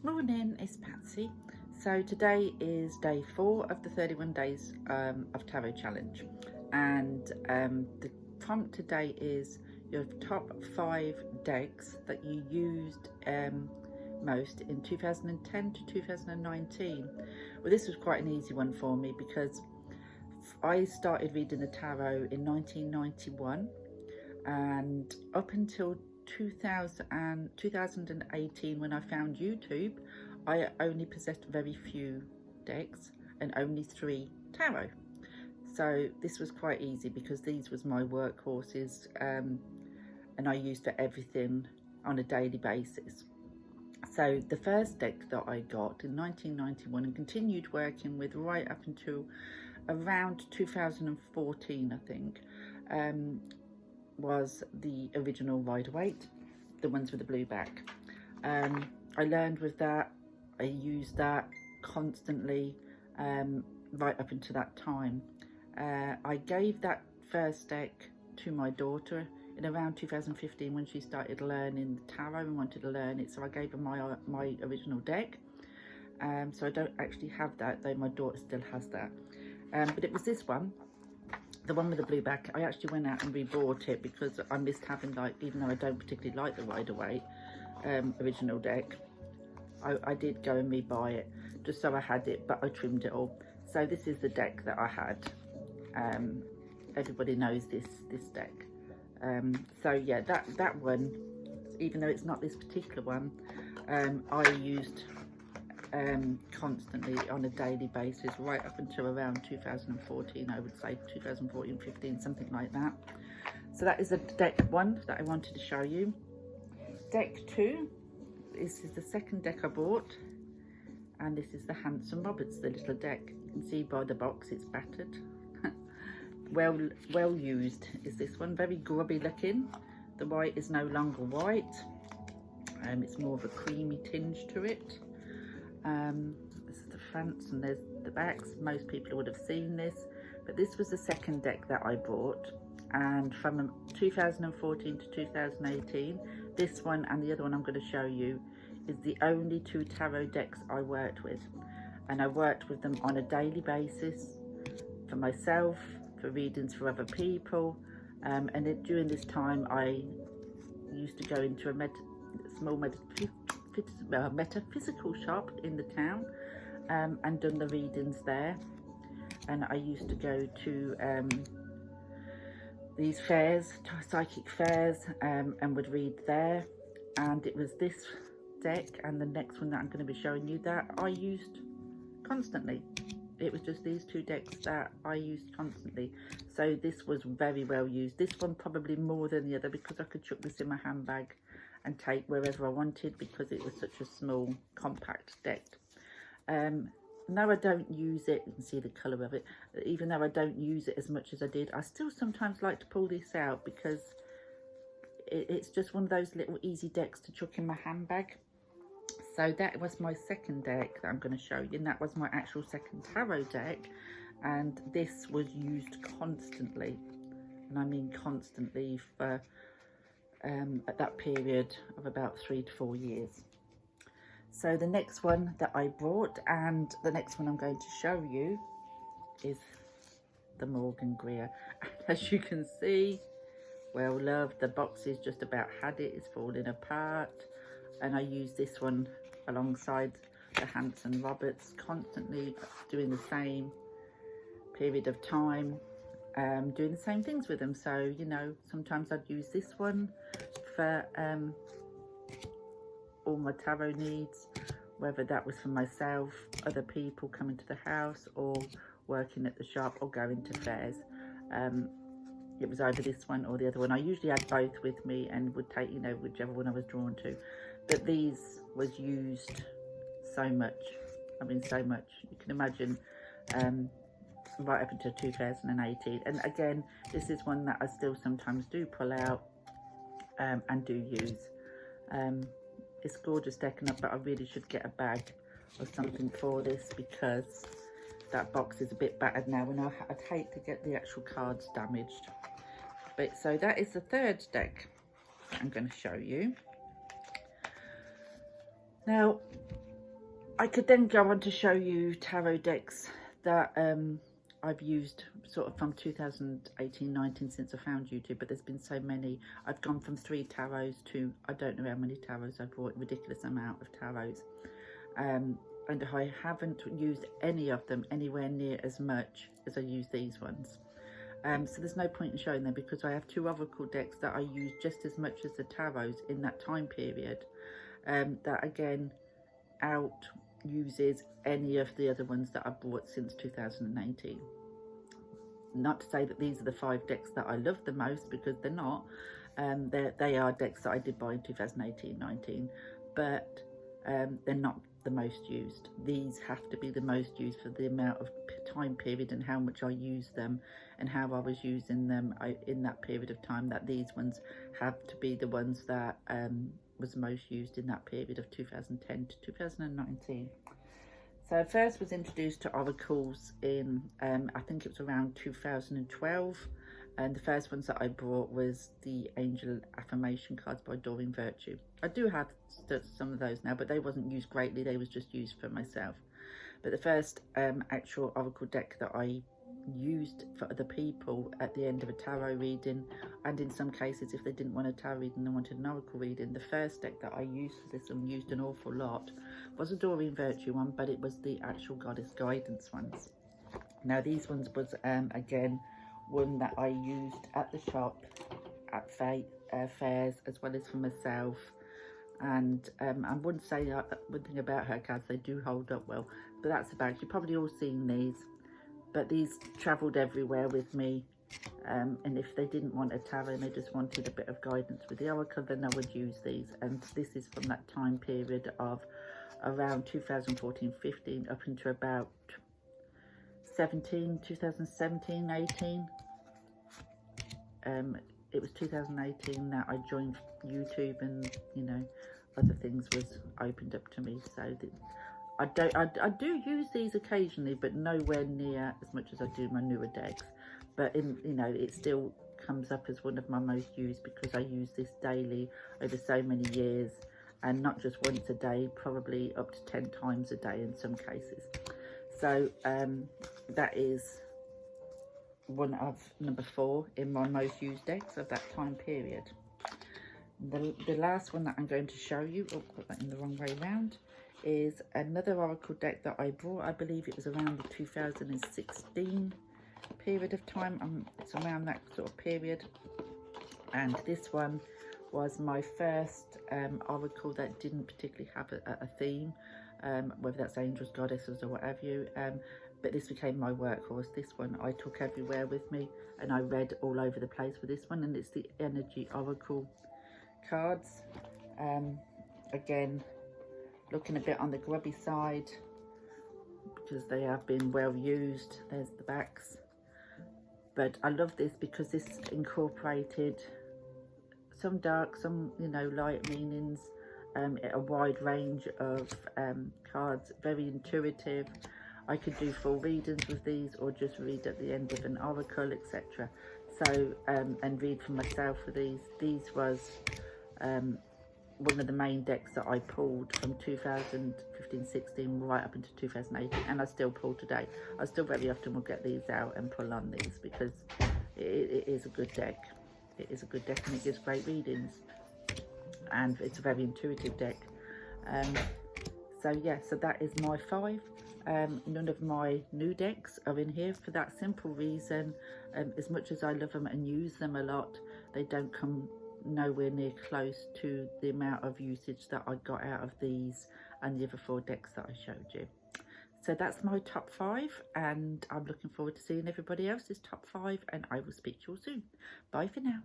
Morning, it's Patsy. So today is day 4 of the 31 days of Tarot Challenge, and the prompt today is your top 5 decks that you used most in 2010 to 2019. Well, this was quite an easy one for me because I started reading the tarot in 1991, and up until 2018, when I found YouTube, I only possessed very few decks and only 3 tarot. So this was quite easy because these was my workhorses, and I used for everything on a daily basis. So the first deck that I got in 1991 and continued working with right up until around 2014, I think, was the original Rider-Waite, the ones with the blue back. I learned with that. I used that constantly right up until that time. I gave that first deck to my daughter in around 2015 when she started learning the tarot and wanted to learn it, so I gave her my original deck. So I don't actually have that, though my daughter still has that. But it was this one, the one with the blue back. I actually went out and rebought it because I missed having, like, even though I don't particularly like the Rider-Waite original deck, I did go and rebuy it just so I had it, but I trimmed it all. So this is the deck that I had. Everybody knows this deck. So yeah, that one, even though it's not this particular one, I used constantly on a daily basis right up until around 2014, I would say 2014, 15, something like that. So that is a deck 1 that I wanted to show you. Deck 2, this is the second deck I bought, and this is the Hanson Roberts, the little deck. You can see by the box it's battered. well used is this one, very grubby looking. The white is no longer white, it's more of a creamy tinge to it. This is the fronts and there's the backs. Most people would have seen this, but this was the second deck that I bought, and from 2014 to 2018, this one and the other one I'm going to show you is the only 2 tarot decks I worked with, and I worked with them on a daily basis for myself, for readings for other people, and during this time I used to go into a small metaphysical shop in the town, and done the readings there. And I used to go to these fairs, psychic fairs, and would read there. And it was this deck and the next one that I'm going to be showing you that I used constantly. It was just these 2 decks that I used constantly. So this was very well used. This one probably more than the other because I could chuck this in my handbag and take wherever I wanted because it was such a small, compact deck. No, I don't use it. You can see the colour of it. Even though I don't use it as much as I did, I still sometimes like to pull this out because it's just one of those little easy decks to chuck in my handbag. So that was my second deck that I'm going to show you, and that was my actual second tarot deck, and this was used constantly, and I mean constantly, for at that period of about 3 to 4 years. So the next one that I brought, and the next one I'm going to show you, is the Morgan Greer. As you can see, well, love, the box is just about had it, it's falling apart, and I use this one alongside the Hanson Roberts, constantly doing the same period of time, doing the same things with them. So, you know, sometimes I'd use this one for all my tarot needs, whether that was for myself, other people coming to the house, or working at the shop, or going to fairs. It was either this one or the other one. I usually had both with me and would take, you know, whichever one I was drawn to. But these was used so much. I mean, so much. You can imagine, right up until 2018. And again, this is one that I still sometimes do pull out and do use. It's gorgeous decking up, but I really should get a bag or something for this because that box is a bit battered now, and I'd hate to get the actual cards damaged. But so that is the third deck I'm going to show you. Now, I could then go on to show you tarot decks that I've used sort of from 2018-19 since I found YouTube, but there's been so many. I've gone from 3 tarots to I don't know how many tarots I've bought, ridiculous amount of tarots. And I haven't used any of them anywhere near as much as I use these ones. So there's no point in showing them because I have 2 oracle decks that I use just as much as the tarots in that time period. That again out uses any of the other ones that I've bought since 2018. Not to say that these are the 5 decks that I love the most, because they're not. They are decks that I did buy in 2018-19, but they're not the most used. These have to be the most used for the amount of time period and how much I use them and how I was using them in that period of time, that these ones have to be the ones that was most used in that period of 2010 to 2019. So I first was introduced to oracles in I think it was around 2012, and the first ones that I bought was the Angel Affirmation cards by Doreen Virtue. I do have some of those now, but they wasn't used greatly, they was just used for myself. But the first actual oracle deck that I used for other people at the end of a tarot reading, and in some cases if they didn't want a tarot reading, they wanted an oracle reading, the first deck that I used for this and used an awful lot was a Doreen Virtue one, but it was the actual Goddess Guidance ones. Now these ones was again one that I used at the shop, at fairs, as well as for myself. And I wouldn't say one thing about her cards, they do hold up well, but that's about it. You've probably all seen these, but these travelled everywhere with me. And if they didn't want a tarot and they just wanted a bit of guidance with the oracle, then I would use these. And this is from that time period of around 2014-15 up into about 2017, 18. It was 2018 that I joined YouTube, and you know, other things was opened up to me. So I do use these occasionally, but nowhere near as much as I do my newer decks. But you know, it still comes up as one of my most used because I use this daily over so many years, and not just once a day, probably up to 10 times a day in some cases. So that is one of number 4 in my most used decks of that time period. The last one that I'm going to show you, oh, put that in the wrong way round, is another oracle deck that I bought. I believe it was around the 2016 period of time. It's around that sort of period, and this one was my first oracle that didn't particularly have a theme, whether that's angels, goddesses, or whatever you. But this became my workhorse. This one I took everywhere with me, and I read all over the place with this one, and it's the Energy Oracle cards. Again, looking a bit on the grubby side because they have been well used. There's the backs. But I love this because this incorporated some dark, some, you know, light meanings, a wide range of cards, very intuitive. I could do full readings with these, or just read at the end of an oracle, etc. So, and read for myself with these. These was one of the main decks that I pulled from 2015-16 right up into 2018, and I still pull today. I still very often will get these out and pull on these because it is a good deck. It is a good deck, and it gives great readings, and it's a very intuitive deck. So yeah, so that is my 5. None of my new decks are in here for that simple reason. As much as I love them and use them a lot, they don't come nowhere near close to the amount of usage that I got out of these and the other 4 decks that I showed you. So that's my top 5, and I'm looking forward to seeing everybody else's top 5, and I will speak to you all soon. Bye for now.